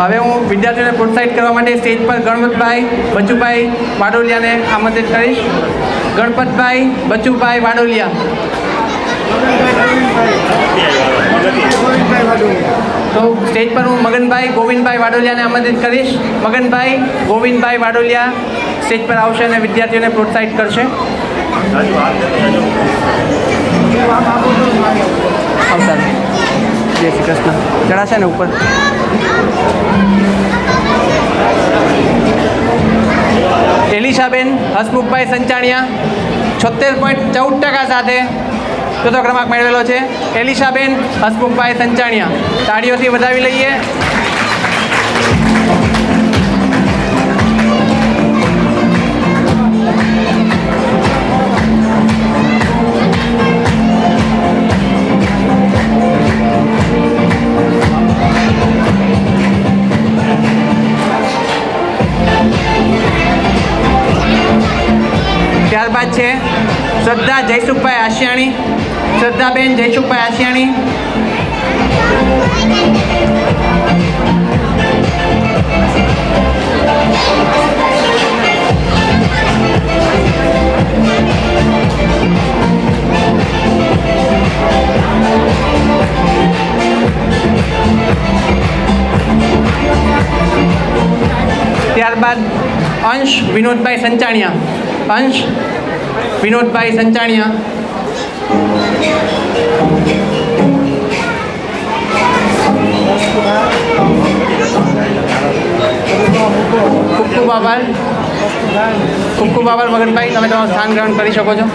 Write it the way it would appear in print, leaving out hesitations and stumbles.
હવે હું વિદ્યાર્થીઓને પ્રોત્સાહિત કરવા માટે સ્ટેજ પર ગણપતભાઈ બચુભાઈ વાડોલિયાને આમંત્રિત કરીશ. ગણપતભાઈ બચુભાઈ વાડોલિયા. તો સ્ટેજ પર હું મગનભાઈ ગોવિંદભાઈ વાડોલિયાને આમંત્રિત કરીશ. મગનભાઈ ગોવિંદભાઈ વાડોલિયા સ્ટેજ પર આવશે અને વિદ્યાર્થીઓને પ્રોત્સાહિત કરશે. આવતા જય શ્રી કૃષ્ણ. ચડાશે ને ઉપર. એલિશાબેન હસમુખભાઈ સંચાણિયા 76.14% સાથે ચોથો ક્રમાંક મેળવેલો છે. એલિશાબેન હસમુખભાઈ સંચાણિયા, તાળીઓથી વધાવી લઈએ. ત્યારબાદ છે શ્રદ્ધા જયસુખભાઈ આશિયાણી. શ્રદ્ધાબેન જયસુખભાઈ આશિયાણી. ત્યારબાદ અંશ વિનોદભાઈ સંચાણિયા. અંશ વિનોદભાઈ સંચાણિયા. ખૂબ ખૂબ આભાર. ખૂબ ખૂબ આભાર મગનભાઈ, તમે તમારું સ્થાન ગ્રહણ કરી શકો છો.